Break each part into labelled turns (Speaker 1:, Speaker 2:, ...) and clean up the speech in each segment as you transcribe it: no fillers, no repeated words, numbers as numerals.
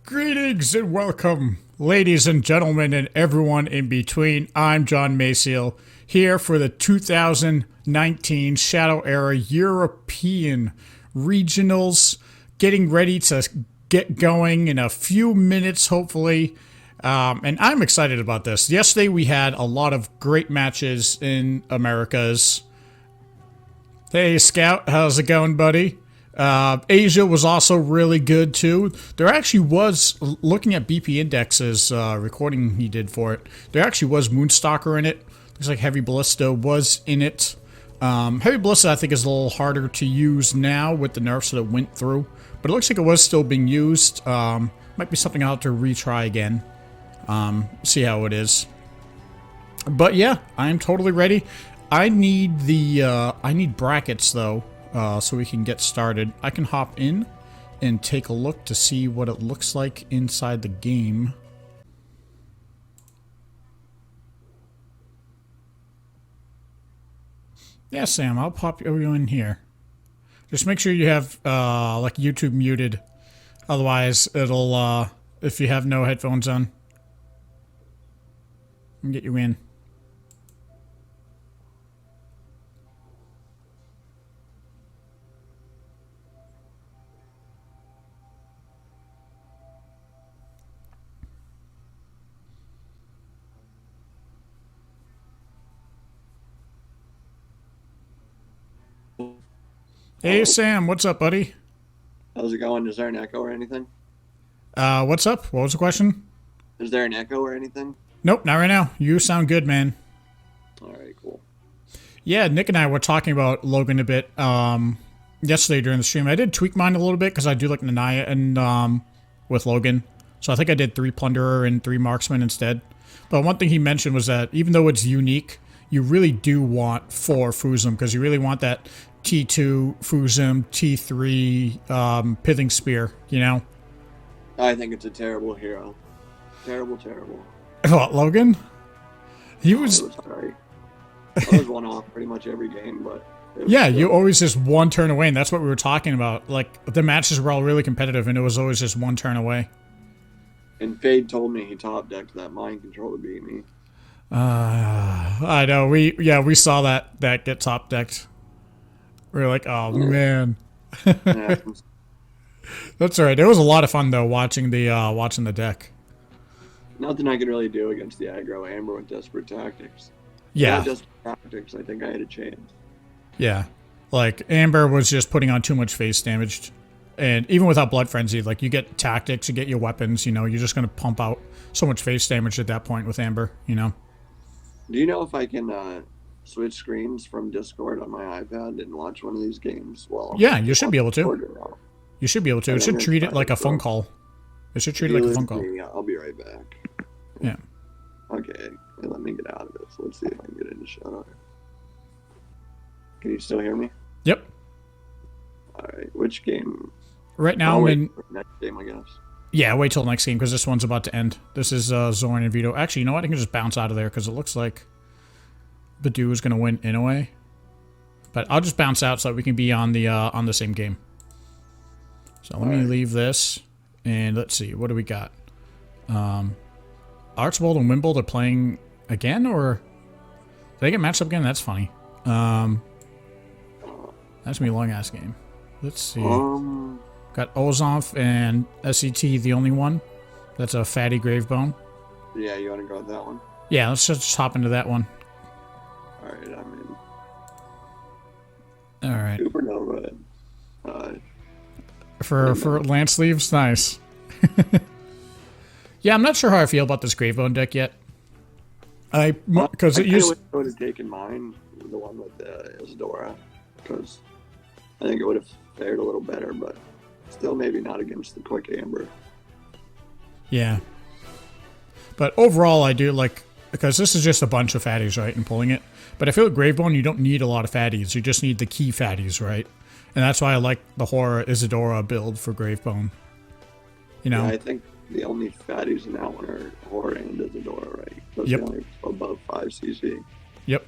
Speaker 1: Greetings and welcome, ladies and gentlemen, and everyone in between. I'm John Maciel, here for the 2019 Shadow Era European Regionals, getting ready to get going in a few minutes, hopefully. And I'm excited about this. Yesterday we had a lot of great matches in Americas. Hey, Scout, how's it going, buddy? Asia was also really good too. There actually was, looking at BP Index's recording he did for it, there actually was Moonstalker in it. Looks like Heavy Ballista was in it. Heavy Ballista I think is a little harder to use now with the nerfs that it went through, but it looks like it was still being used. Might be something I'll have to retry again. See how it is. But yeah, I'm totally ready. I need brackets though. So we can get started. I can hop in and take a look to see what it looks like inside the game. Yeah, Sam, I'll pop you in here. Just make sure you have like YouTube muted. Otherwise, it'll if you have no headphones on, I'll get you in. Hey, Sam, what's up, buddy?
Speaker 2: How's it going? Is there an echo or anything?
Speaker 1: What's up? What was the question?
Speaker 2: Is there an echo or anything?
Speaker 1: Nope, not right now. You sound good, man.
Speaker 2: Alright, cool.
Speaker 1: Yeah, Nick and I were talking about Logan a bit yesterday during the stream. I did tweak mine a little bit because I do like Nanaya and with Logan. So I think I did 3 Plunderer and 3 Marksman instead. But one thing he mentioned was that even though it's unique, you really do want 4 Fusum because you really want that T2 Fusum, T3 Pithing Spear, you know?
Speaker 2: I think it's a terrible hero. Terrible.
Speaker 1: What, Logan? He was...
Speaker 2: It was alright. I was one off pretty much every game, but...
Speaker 1: Yeah, you always just one turn away, and that's what we were talking about. Like, the matches were all really competitive, and it was always just one turn away.
Speaker 2: And Fade told me he top decked that mind control to beat me.
Speaker 1: I know. We saw that get top decked. We were like, oh man. That's alright. It was a lot of fun though watching the deck.
Speaker 2: Nothing I could really do against the aggro Amber with Desperate Tactics.
Speaker 1: Yeah.
Speaker 2: Desperate Tactics, I think I had a chance.
Speaker 1: Yeah. Like Amber was just putting on too much face damage. And even without Blood Frenzy, like you get tactics, you get your weapons, you know, you're just gonna pump out so much face damage at that point with Amber, you know.
Speaker 2: Do you know if I can switch screens from Discord on my iPad and watch one of these games? Well,
Speaker 1: yeah, you should be able to. You should be able to. It should treat it like a phone call. It should treat it like a phone call.
Speaker 2: I'll be right back.
Speaker 1: Yeah.
Speaker 2: Okay, let me get out of this. Let's see if I can get into Shadow. Can you still hear me?
Speaker 1: Yep.
Speaker 2: Alright, which game?
Speaker 1: Right now, I'm in...
Speaker 2: Next game, I guess.
Speaker 1: Yeah, wait till the next game, because this one's about to end. This is Zoran and Vito. Actually, you know what? I can just bounce out of there, because it looks like Badu is going to win in a way. But I'll just bounce out so that we can be on the same game. So let me leave this, and let's see. What do we got? Archibald and Wimbold are playing again, or... Did they get matched up again? That's funny. That's going to be a long-ass game. Let's see. Got Ozonf and SCT, the only one. That's a fatty Gravebone.
Speaker 2: Yeah, you want to go with that one?
Speaker 1: Yeah, let's just hop into that one.
Speaker 2: Alright, I'm
Speaker 1: in. Alright.
Speaker 2: Supernova.
Speaker 1: For Lance Sleeves, nice. Yeah, I'm not sure how I feel about this Gravebone deck yet. Because it used...
Speaker 2: I would have taken mine, the one with Isadora, because I think it would have fared a little better, but still maybe not against the quick Amber.
Speaker 1: Yeah. But overall, I do like, because this is just a bunch of fatties, right, and pulling it. But I feel like Gravebone, you don't need a lot of fatties. You just need the key fatties, right? And that's why I like the Horror Isadora build for Gravebone. You know?
Speaker 2: Yeah, I think the only fatties in that one are Horror and Isadora, right? Those
Speaker 1: Yep.
Speaker 2: are only above 5 CC.
Speaker 1: Yep.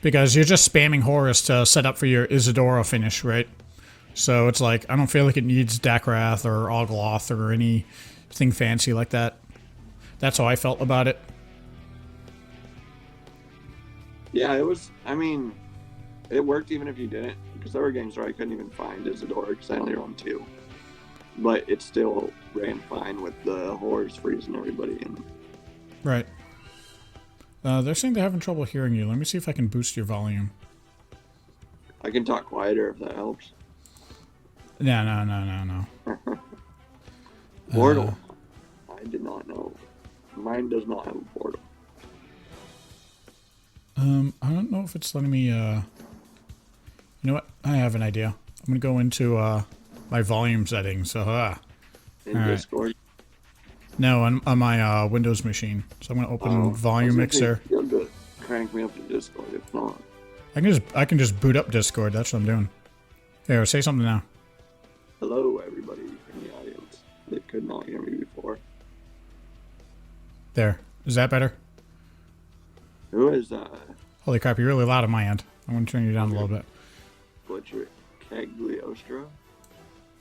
Speaker 1: Because you're just spamming Horus to set up for your Isadora finish, right? So it's like, I don't feel like it needs Dakrath or Ogloth or anything fancy like that. That's how I felt about it.
Speaker 2: Yeah, it was. I mean, it worked even if you didn't, because there were games where I couldn't even find Isidore because I only owned 2. But it still ran fine with the horrors freezing everybody in.
Speaker 1: Right. They're saying they're having trouble hearing you. Let me see if I can boost your volume.
Speaker 2: I can talk quieter if that helps.
Speaker 1: No.
Speaker 2: Portal. I did not know. Mine does not have a portal.
Speaker 1: I don't know if it's letting me, You know what? I have an idea. I'm gonna go into, my volume settings.
Speaker 2: In
Speaker 1: All
Speaker 2: Discord.
Speaker 1: Right. No, on my, Windows machine. So I'm gonna open Volume Mixer.
Speaker 2: You'll just crank me up to Discord if not.
Speaker 1: I can just boot up Discord. That's what I'm doing. Here, say something now.
Speaker 2: Hello, everybody in the audience that could not hear me before.
Speaker 1: There. Is that better?
Speaker 2: Who is
Speaker 1: Holy crap, you're really loud on my end. I'm gonna turn you down a little bit.
Speaker 2: Butcher Cagliostro?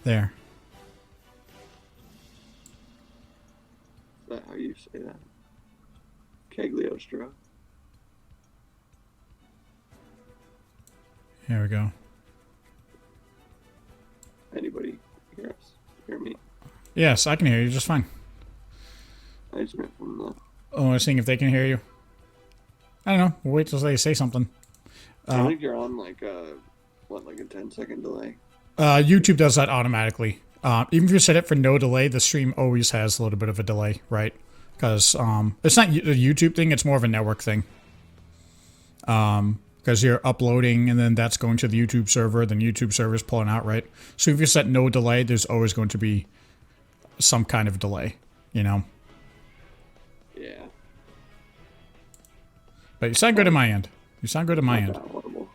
Speaker 1: There.
Speaker 2: Is that how you say that? Cagliostro.
Speaker 1: Here we go.
Speaker 2: Anybody hear us? Hear me?
Speaker 1: Yes, I can hear you just fine.
Speaker 2: I just meant from the...
Speaker 1: Oh, I was seeing if they can hear you. I don't know. We'll wait till they say something.
Speaker 2: I think you're on like a 10-second delay?
Speaker 1: YouTube does that automatically. Even if you set it for no delay, the stream always has a little bit of a delay, right? Because it's not a YouTube thing, it's more of a network thing. Because you're uploading and then that's going to the YouTube server, then YouTube server is pulling out, right? So if you set no delay, there's always going to be some kind of delay, you know?
Speaker 2: Yeah.
Speaker 1: But you sound good at my end. You sound good at my end.
Speaker 2: Horrible.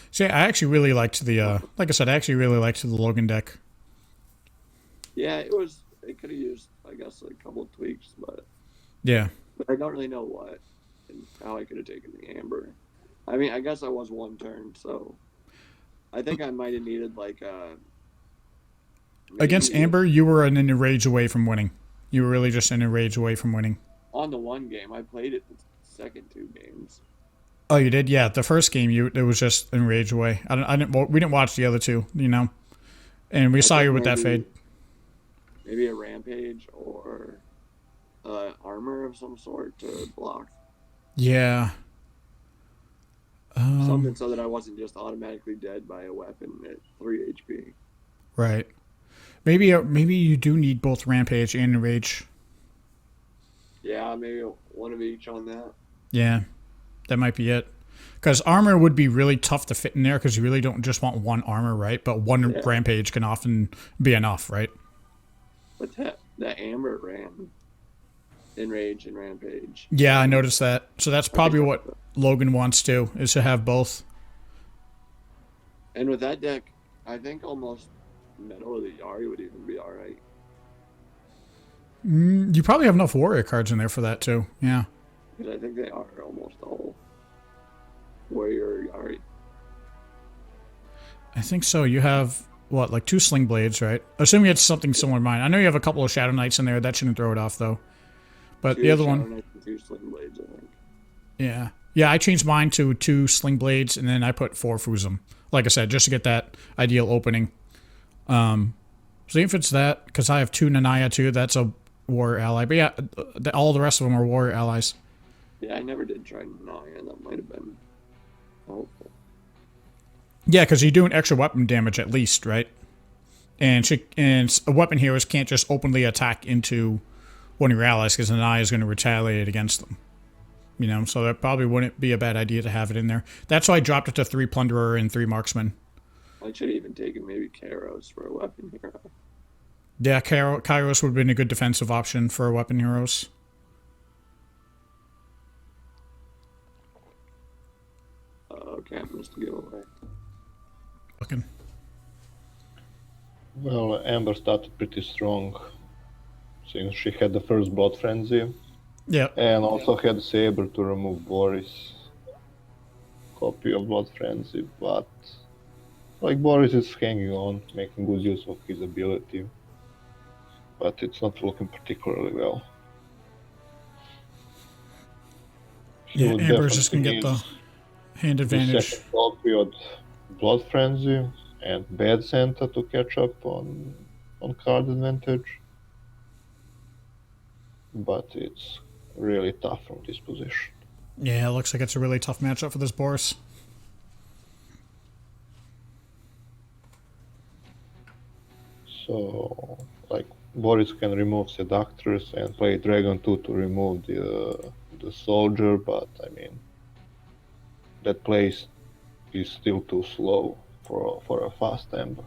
Speaker 1: See, I actually really liked the, like I said, I actually really liked the Logan deck.
Speaker 2: Yeah, it could have used, I guess, a couple of tweaks, but
Speaker 1: Yeah.
Speaker 2: I don't really know what and how I could have taken the Amber. I mean, I guess I was one turn, so I think I might have needed like
Speaker 1: Against Amber, you were an enrage away from winning. You were really just an enrage away from winning.
Speaker 2: On the one game, I played it the second 2 games.
Speaker 1: Oh, you did? Yeah, the first game, it was just enrage away. We didn't watch the other 2, you know, and we saw you with that fade.
Speaker 2: Maybe a rampage or armor of some sort to block.
Speaker 1: Yeah.
Speaker 2: Something so that I wasn't just automatically dead by a weapon at 3 HP.
Speaker 1: Right. Maybe you do need both rampage and enrage.
Speaker 2: Yeah, maybe one of each on that.
Speaker 1: Yeah, that might be it. Because armor would be really tough to fit in there because you really don't just want one armor, right? But one rampage can often be enough, right?
Speaker 2: But that Amber ran enrage and rampage.
Speaker 1: Yeah, I noticed that. So that's probably what Logan wants to, is to have both.
Speaker 2: And with that deck, I think almost Metal of the Yari would even be alright.
Speaker 1: You probably have enough warrior cards in there for that too. Yeah.
Speaker 2: Because I think they are almost all warrior Yari.
Speaker 1: I think so. You have, what, like 2 sling blades, right? Assuming it's something similar to mine. I know you have a couple of Shadow Knights in there. That shouldn't throw it off, though. But the other one...
Speaker 2: 2 sling blades, I think.
Speaker 1: Yeah. Yeah, I changed mine to 2 sling blades, and then I put 4 Fusum. Like I said, just to get that ideal opening. So if it's that, because I have 2 Nanaya too, that's a warrior ally. But yeah, all the rest of them are warrior allies.
Speaker 2: Yeah, I never did try Nanaya. That might have been helpful.
Speaker 1: Yeah, because you're doing extra weapon damage at least, right? And weapon heroes can't just openly attack into one of your allies because Nanaya is going to retaliate against them. You know, so that probably wouldn't be a bad idea to have it in there. That's why I dropped it to 3 Plunderer and 3 Marksman.
Speaker 2: I should have even taken maybe Kairos for a weapon hero.
Speaker 1: Yeah, Kairos would have been a good defensive option for weapon heroes.
Speaker 2: Okay, I missed a giveaway.
Speaker 1: Looking.
Speaker 3: Well, Amber started pretty strong since she had the first blood frenzy.
Speaker 1: Yeah.
Speaker 3: And also had Saber to remove Boris. Copy of Blood Frenzy, but like Boris is hanging on, making good use of his ability. But it's not looking particularly well. He
Speaker 1: Yeah,
Speaker 3: would
Speaker 1: Amber's just gonna
Speaker 3: definitely
Speaker 1: get
Speaker 3: need
Speaker 1: the hand
Speaker 3: the
Speaker 1: advantage.
Speaker 3: second copy of Blood Frenzy and Bad Santa to catch up on card advantage. But it's really tough from this position.
Speaker 1: Yeah, it looks like it's a really tough matchup for this Boris.
Speaker 3: So, like, Boris can remove Seductress and play Dragon 2 to remove the Soldier, but I mean, that play is still too slow for a fast Ember.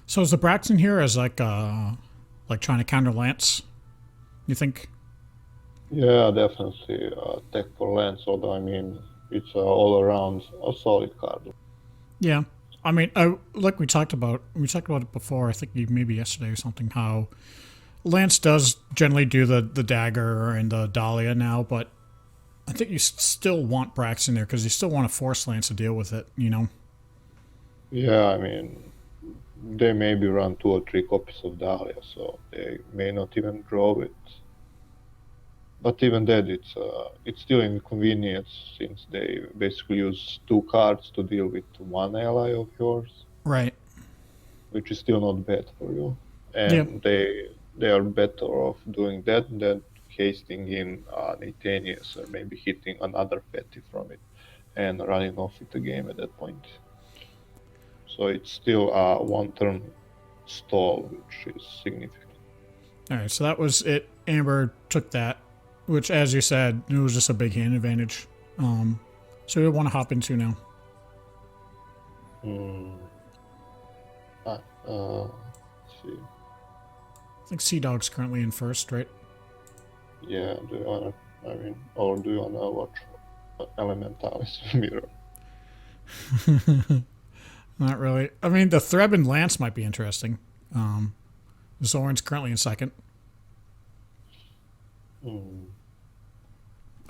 Speaker 1: So is the Braxton here as like trying to counter Lance? You think?
Speaker 3: Yeah, definitely tech for Lance, although I mean, it's all around a solid card.
Speaker 1: Yeah. I mean, like we talked about it before. I think maybe yesterday or something. How Lance does generally do the dagger and the Dahlia now, but I think you still want Braxton there because you still want to force Lance to deal with it. You know.
Speaker 3: Yeah, I mean, they maybe run 2 or 3 copies of Dahlia, so they may not even draw it. But even that, it's still inconvenience since they basically use 2 cards to deal with 1 ally of yours.
Speaker 1: Right.
Speaker 3: Which is still not bad for you. And
Speaker 1: Yeah.
Speaker 3: they are better off doing that than hasting in Nathanius or maybe hitting another petty from it and running off with the game at that point. So it's still a 1-turn stall, which is significant.
Speaker 1: All right, so that was it. Amber took that, which, as you said, it was just a big hand advantage. So we want to hop into now.
Speaker 3: Let's see.
Speaker 1: I think Sea Dog's currently in first, right?
Speaker 3: Yeah, do you wanna? I mean, or do you wanna watch Elementalis Mirror?
Speaker 1: Not really. I mean, the Threb and Lance might be interesting. Zoran's currently in second.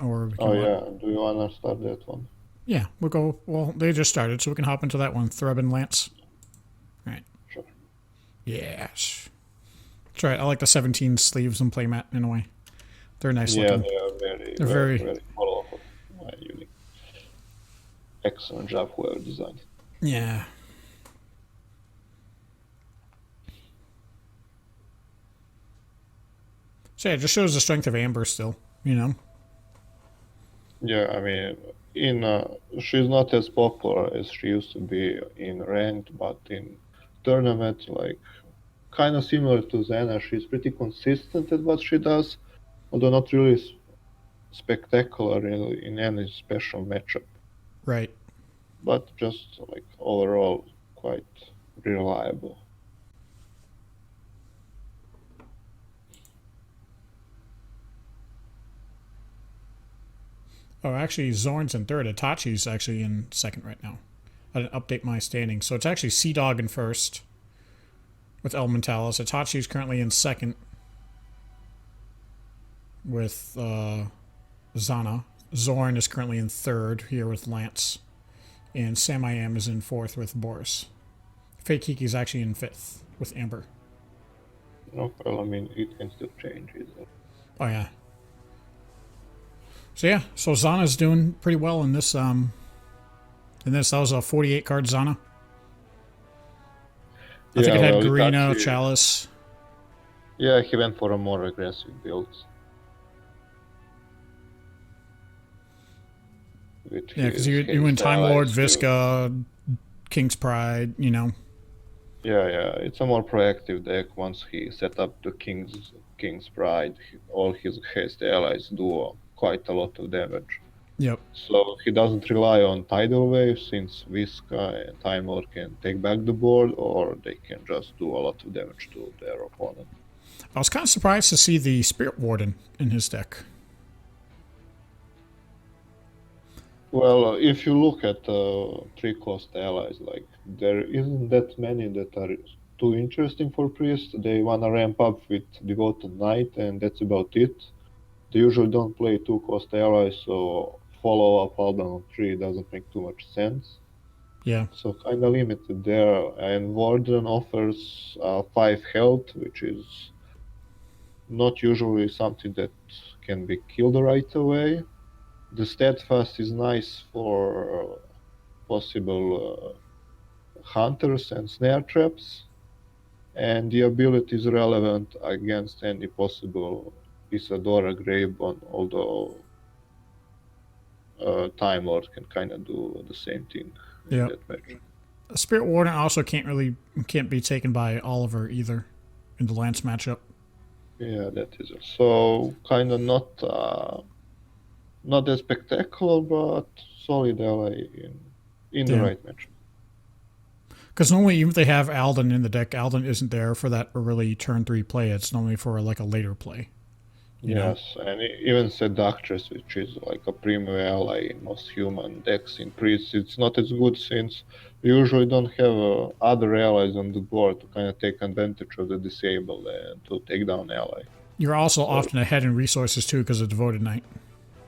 Speaker 1: Or we can
Speaker 3: Do you wanna start that one?
Speaker 1: Yeah, we'll go. Well, they just started, so we can hop into that one. Threb and Lance. All right.
Speaker 3: Sure.
Speaker 1: Yes. That's right. I like the 17 sleeves and playmat in a way. They're nice
Speaker 3: Yeah,
Speaker 1: looking.
Speaker 3: they are very colorful. Unique. Excellent job, whoever designed it.
Speaker 1: Yeah. So yeah, it just shows the strength of Amber still, you know?
Speaker 3: Yeah, I mean, she's not as popular as she used to be in ranked, but in tournament, like, kind of similar to Xena, she's pretty consistent at what she does, although not really spectacular in any special matchup.
Speaker 1: Right.
Speaker 3: But just, like, overall, quite reliable.
Speaker 1: Oh, actually, Zorn's in third. Itachi's actually in second right now. I didn't update my standings. So it's actually Sea Dog in first with Elementalis. Itachi's currently in second with Zana. Zorn is currently in third here with Lance. And Sam I Am is in fourth with Boris. Fake Kiki is actually in fifth with Amber.
Speaker 3: No, well, I mean, it can still change.
Speaker 1: Oh, yeah. So, yeah. So, Zana's doing pretty well in this. That was a 48 card Zana. I think it had Garina, Chalice.
Speaker 3: Yeah, he went for a more aggressive build.
Speaker 1: Yeah, because you went Time Lord, Visca, King's Pride, you know.
Speaker 3: Yeah, it's a more proactive deck. Once he set up the King's Pride, all his haste allies do quite a lot of damage.
Speaker 1: Yep.
Speaker 3: So he doesn't rely on Tidal Wave, since Visca and Time Lord can take back the board, or they can just do a lot of damage to their opponent.
Speaker 1: I was kind of surprised to see the Spirit Warden in his deck.
Speaker 3: Well, if you look at three cost allies, like there isn't that many that are too interesting for priest. They wanna ramp up with devoted knight, and that's about it. They usually don't play two cost allies, so follow up Alban on three doesn't make too much sense.
Speaker 1: Yeah.
Speaker 3: So kind of limited there. And Warden offers 5 health, which is not usually something that can be killed right away. The steadfast is nice for possible hunters and snare traps, and the ability is relevant against any possible Isadora Greybone, although Time Lord can kind of do the same thing in
Speaker 1: Yeah.
Speaker 3: that match.
Speaker 1: Spirit Warden also can't be taken by Oliver either in the Lance matchup.
Speaker 3: Yeah, that is it. So kind of not as spectacular, but solid ally in the
Speaker 1: Yeah.
Speaker 3: right match.
Speaker 1: Because normally, even if they have Alden in the deck, Alden isn't there for that early turn 3 play. It's normally for like a later play. You know?
Speaker 3: Yes, and even Seductress, which is like a premium ally in most human decks in Priest, it's not as good since you usually don't have other allies on the board to kind of take advantage of the disabled and to take down ally.
Speaker 1: You're also
Speaker 3: So,
Speaker 1: often ahead in resources too because of Devoted Knight.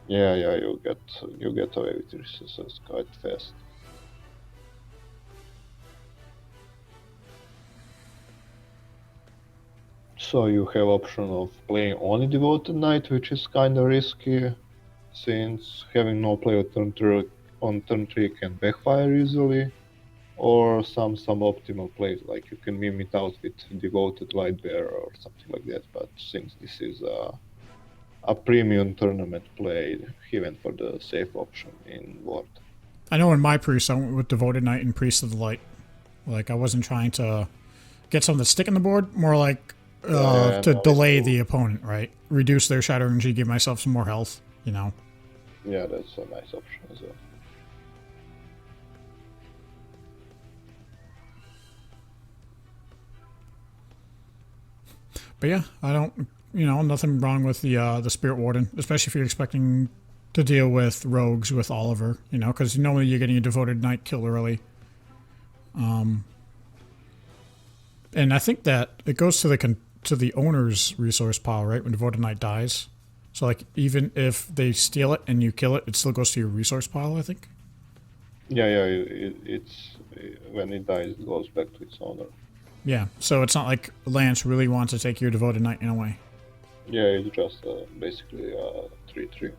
Speaker 3: yeah, you get away with resources quite fast. So you have option of playing only Devoted Knight, which is kind of risky, since having no play on turn 3 can backfire easily, or some suboptimal plays, like you can meme it out with Devoted White Bear or something like that, but since this is a premium tournament play, he went for the safe option in Ward.
Speaker 1: I know in my Priest, I went with Devoted Knight and Priest of the Light. Like, I wasn't trying to get something to stick in the board, more like to delay the opponent, right? Reduce their Shadow Energy, give myself some more health, you know?
Speaker 3: Yeah, that's a nice option as well.
Speaker 1: But yeah, I don't, nothing wrong with the Spirit Warden, especially if you're expecting to deal with rogues with Oliver, because normally you're getting a Devoted Knight kill early. And I think that it goes to the owner's resource pile, right? When Devoted Knight dies. So like even if they steal it and you kill it, it still goes to your resource pile, I think.
Speaker 3: Yeah, it's when it dies, it goes back to its owner.
Speaker 1: Yeah, so it's not like Lance really wants to take your Devoted Knight in a way.
Speaker 3: Yeah, it's just basically 3/3.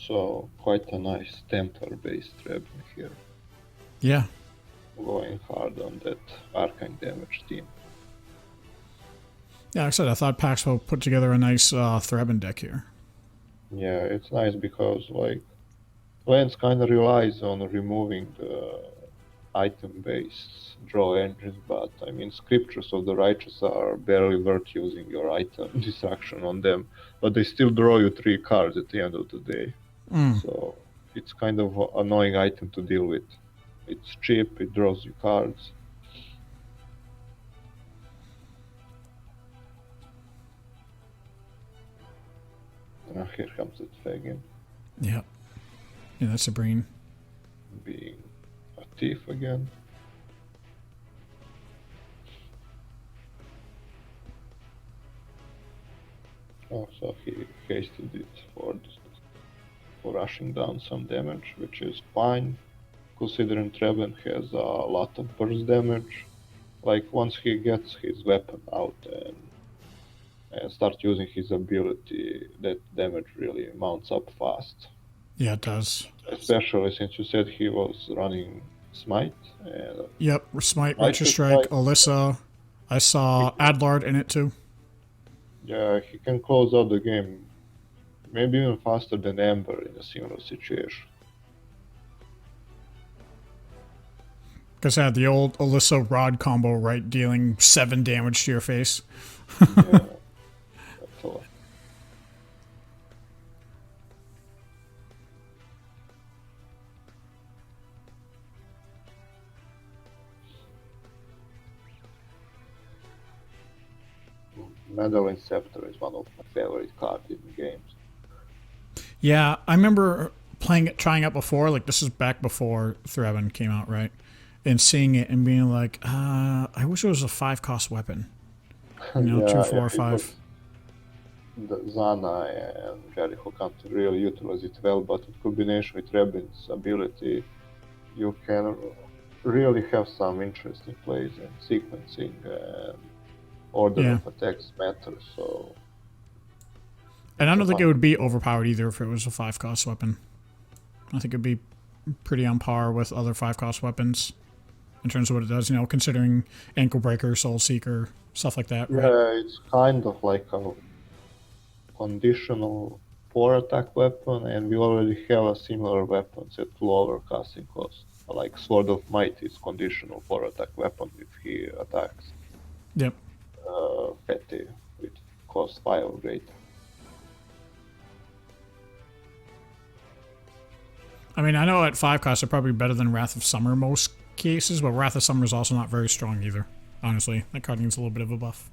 Speaker 3: So quite a nice Templar-based Rebel here.
Speaker 1: Yeah.
Speaker 3: Going hard on that Arcane damage team.
Speaker 1: Yeah, like I said, I thought Paxful put together a nice Thraben deck here.
Speaker 3: Yeah, it's nice because like Lance kind of relies on removing the item-based draw engines, but I mean Scriptures of the Righteous are barely worth using your item distraction on them, but they still draw you 3 cards at the end of the day. So it's kind of an annoying item to deal with. It's cheap, it draws you cards. Here comes the Fagin.
Speaker 1: Yep. Yeah, that's Sabrine.
Speaker 3: Being a thief again. Oh, so he hasted it for rushing down some damage, which is fine, considering Treven has a lot of burst damage. Like once he gets his weapon out and start using his ability, that damage really mounts up fast.
Speaker 1: Yeah, it does.
Speaker 3: Especially since you said he was running Smite.
Speaker 1: Yep, Smite, Righteous Strike, Alyssa. I saw Adlard in it too.
Speaker 3: Yeah, he can close out the game maybe even faster than Ember in a similar situation.
Speaker 1: Because I had the old Alyssa Rod combo, right, dealing 7 damage to your face.
Speaker 3: Yeah, that's a lot. Madeline Scepter is one of my favorite cards in games.
Speaker 1: Yeah, I remember playing it, trying it before. Like this is back before Threaven came out, right? And seeing it and being like, I wish it was a 5-cost weapon. You know,
Speaker 3: Yeah,
Speaker 1: 2, 4,
Speaker 3: yeah,
Speaker 1: 5.
Speaker 3: the Zana and Jericho can't really utilize it well, but in combination with Rebin's ability, you can really have some interesting plays and sequencing and order
Speaker 1: Yeah.
Speaker 3: of attacks matters. So,
Speaker 1: And I don't think it would be overpowered either if it was a 5-cost weapon. I think it'd be pretty on par with other 5-cost weapons in terms of what it does, you know, considering Ankle Breaker, Soul Seeker, stuff like that, right?
Speaker 3: yeah, it's kind of like a conditional 4-attack weapon, and we already have a similar weapons at lower casting cost. Like Sword of Might is conditional 4-attack weapon if he attacks
Speaker 1: Yep.
Speaker 3: Petty with cost 5 or greater.
Speaker 1: I mean, I know at 5 costs are probably better than Wrath of Summer in most cases, but Wrath of Summer is also not very strong either. Honestly, that card needs a little bit of a buff.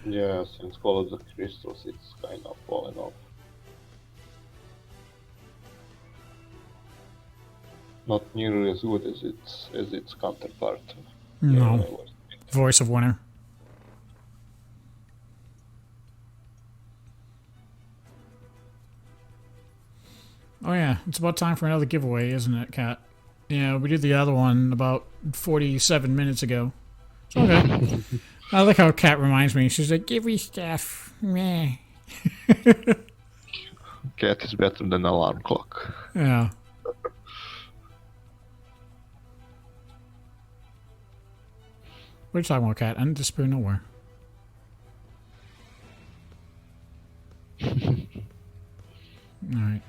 Speaker 3: Yeah, since Call of the Crystals, it's kind of fallen off. Not nearly as good as its counterpart.
Speaker 1: No. Voice of Winter. Oh yeah, it's about time for another giveaway, isn't it, Kat? Yeah, we did the other one about 47 minutes ago. It's okay. I like how Kat reminds me. She's like, give me stuff. Meh.
Speaker 3: Cat is better than alarm clock.
Speaker 1: Yeah. What are you talking about, Kat? I didn't disappear nowhere. Alright.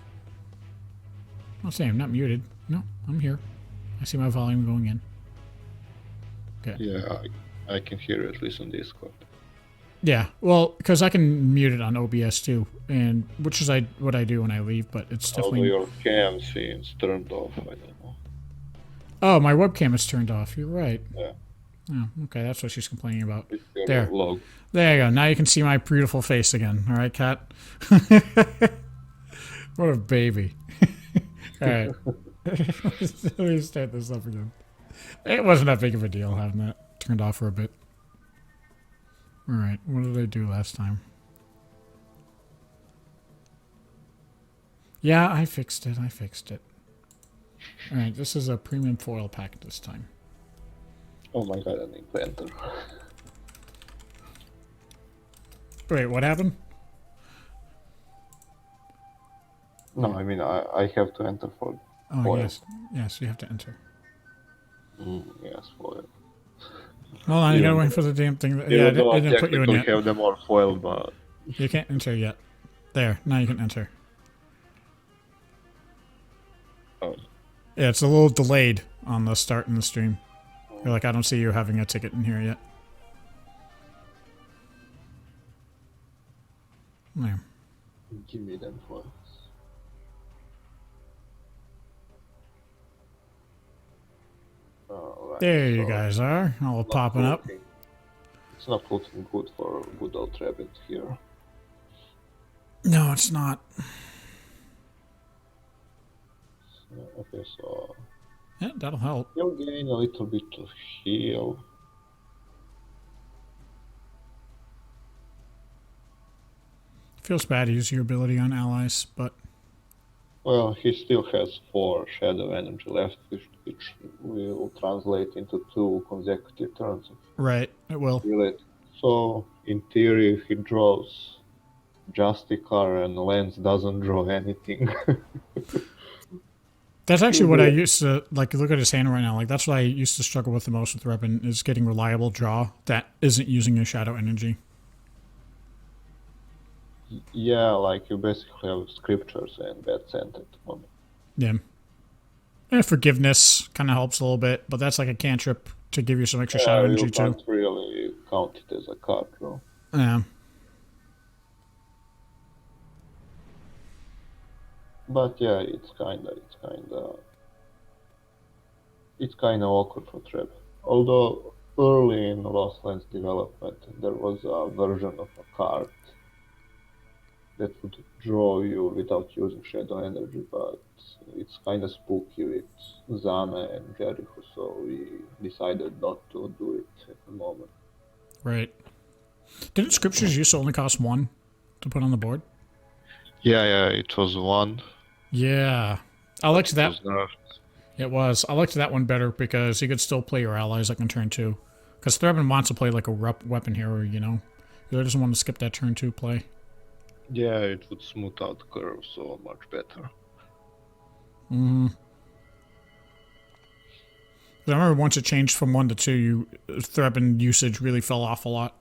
Speaker 1: I'll say I'm not muted. No, I'm here. I see my volume going in. Okay.
Speaker 3: Yeah, I can hear it at least on Discord.
Speaker 1: Yeah, well, because I can mute it on OBS too, and which is what I do when I leave, but it's
Speaker 3: Although
Speaker 1: definitely...
Speaker 3: your cam seems turned off, I don't know.
Speaker 1: Oh, my webcam is turned off. You're right.
Speaker 3: Yeah.
Speaker 1: Oh, okay, that's what she's complaining about.
Speaker 3: It's your
Speaker 1: There.
Speaker 3: log.
Speaker 1: There you go. Now you can see my beautiful face again. All right, Kat? What a baby. All right. Let me start this up again. It wasn't that big of a deal having that turned off for a bit. All right, what did I do last time? Yeah, I fixed it. All right, this is a premium foil pack this time.
Speaker 3: Oh my god, I need to enter.
Speaker 1: Wait, what happened?
Speaker 3: No, I mean, I have to enter for
Speaker 1: Oh,
Speaker 3: foil.
Speaker 1: yes, you have to enter.
Speaker 3: Yes, foil.
Speaker 1: Hold on, you
Speaker 3: Even
Speaker 1: gotta wait
Speaker 3: though-
Speaker 1: for the damn thing. Yeah,
Speaker 3: Even though
Speaker 1: I
Speaker 3: I
Speaker 1: didn't put you in
Speaker 3: technically
Speaker 1: yet.
Speaker 3: have them all foiled, but
Speaker 1: You can't enter yet. There, now you can enter.
Speaker 3: oh,
Speaker 1: Yeah, it's a little delayed on the start in the stream. You're like, I don't see you having a ticket in here yet. Yeah.
Speaker 3: give me them foils. Alright,
Speaker 1: There you
Speaker 3: so
Speaker 1: guys are, all
Speaker 3: not
Speaker 1: popping up.
Speaker 3: looking- It's not looking good for good old rabbit here.
Speaker 1: No, it's not.
Speaker 3: Okay, so
Speaker 1: Yeah, that'll help.
Speaker 3: you'll gain a little bit of heal.
Speaker 1: Feels bad to use your ability on allies, but
Speaker 3: Well, he still has 4 shadow energy left, which will translate into 2 consecutive turns of
Speaker 1: right, it will.
Speaker 3: healing. So, in theory, if he draws Justicar and Lance doesn't draw anything.
Speaker 1: That's actually what I used to, like, look at his hand right now. Like, that's what I used to struggle with the most with Reppin, is getting reliable draw that isn't using your shadow energy.
Speaker 3: Yeah, like you basically have scriptures and bad scent at the moment.
Speaker 1: Yeah. And forgiveness kind of helps a little bit, but that's like a cantrip to give you some extra shadow energy
Speaker 3: you
Speaker 1: too.
Speaker 3: can't really count it as a card draw.
Speaker 1: Yeah.
Speaker 3: But yeah, it's kinda awkward for Treb. Although early in Lost Lands development, there was a version of a card that would draw you without using shadow energy, but it's kind of spooky with Zame and Jericho, so we decided not to do it at the moment.
Speaker 1: Right. Didn't scriptures used to only cost 1 to put on the board?
Speaker 3: Yeah, it was 1.
Speaker 1: Yeah. I liked that.
Speaker 3: It was nerfed.
Speaker 1: It was. I liked that one better because you could still play your allies like on turn 2. Because Threbbin wants to play like a weapon hero, you know? He doesn't want to skip that turn 2 play.
Speaker 3: Yeah, it would smooth out the curve so much better.
Speaker 1: Mm-hmm. I remember once it changed from 1 to 2, Threbbin usage really fell off a lot.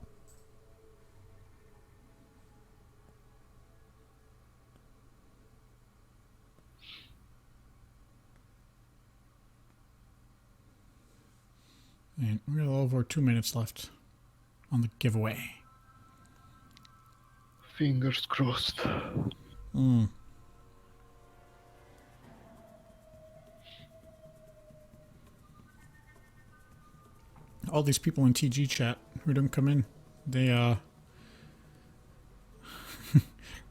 Speaker 1: And we got a little over 2 minutes left on the giveaway.
Speaker 3: Fingers crossed.
Speaker 1: Mm. All these people in TG chat who didn't come in, they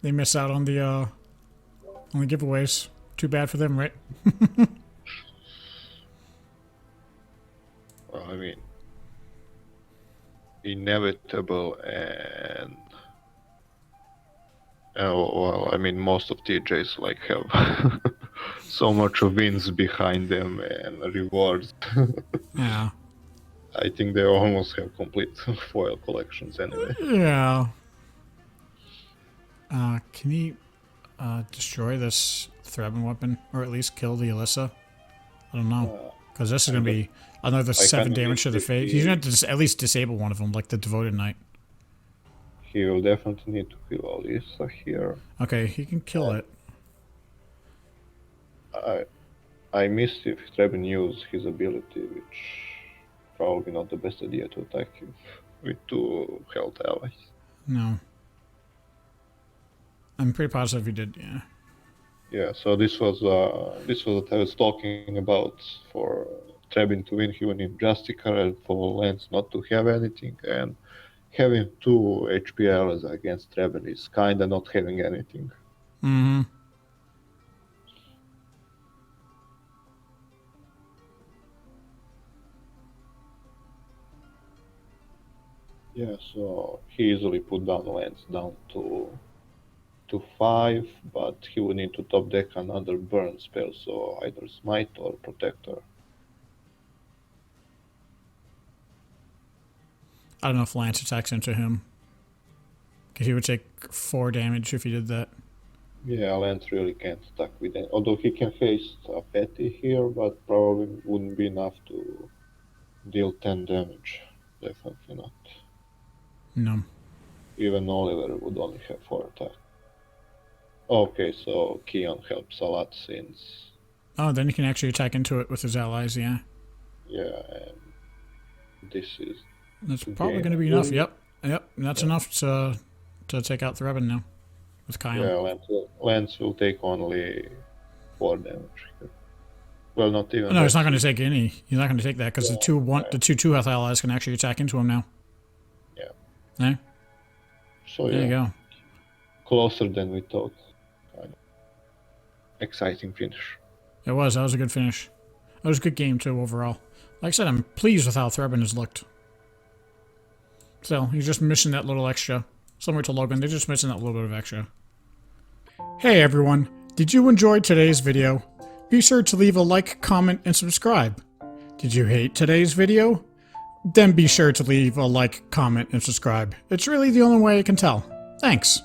Speaker 1: they miss out on the giveaways. Too bad for them, right?
Speaker 3: Well, I mean, inevitable and well, I mean, most of TJs like have so much wins behind them and rewards.
Speaker 1: Yeah.
Speaker 3: I think they almost have complete foil collections anyway.
Speaker 1: Yeah. Can he destroy this Threbbin weapon, or at least kill the Alyssa? I don't know, because this is gonna be another 7 damage to the face. He's gonna have to at least disable one of them, like the Devoted Knight.
Speaker 3: He will definitely need to kill Alyssa here.
Speaker 1: Okay, he can kill it.
Speaker 3: I missed if Threbbin used his ability, which probably not the best idea to attack you with 2 health allies.
Speaker 1: No. I'm pretty positive he did, yeah.
Speaker 3: Yeah, so this was what I was talking about. For Threbbin to win, he would need Justicar, and for Lance not to have anything, and having 2 HP allies against Threbbin is kinda not having anything.
Speaker 1: Mm-hmm.
Speaker 3: Yeah, so he easily put down Lance down to 5, but he would need to top deck another burn spell, so either Smite or Protector.
Speaker 1: I don't know if Lance attacks into him, because he would take 4 damage if he did that.
Speaker 3: Yeah, Lance really can't attack with it. Although he can face a Petty here, but probably wouldn't be enough to deal 10 damage. Definitely not.
Speaker 1: No.
Speaker 3: Even Oliver would only have 4 attack. Okay, so Keon helps a lot since...
Speaker 1: Oh, then he can actually attack into it with his allies, yeah.
Speaker 3: Yeah, and this is...
Speaker 1: That's probably going to be enough, yep. Yep, that's enough to take out Threbbin now. With Kyle.
Speaker 3: Yeah, Lance will take only 4 damage here. Well, not even...
Speaker 1: No, he's not going to take any. He's not going to take that, because the 2 health allies can actually attack into him now.
Speaker 3: Yeah.
Speaker 1: Eh?
Speaker 3: So
Speaker 1: There you go.
Speaker 3: Closer than we thought. Exciting finish.
Speaker 1: It was. That was a good finish. That was a good game, too, overall. Like I said, I'm pleased with how Threbbin has looked. So, he's just missing that little extra. Similar to Logan, they're just missing that little bit of extra. Hey, everyone. Did you enjoy today's video? Be sure to leave a like, comment, and subscribe. Did you hate today's video? Then be sure to leave a like, comment, and subscribe. It's really the only way I can tell. Thanks.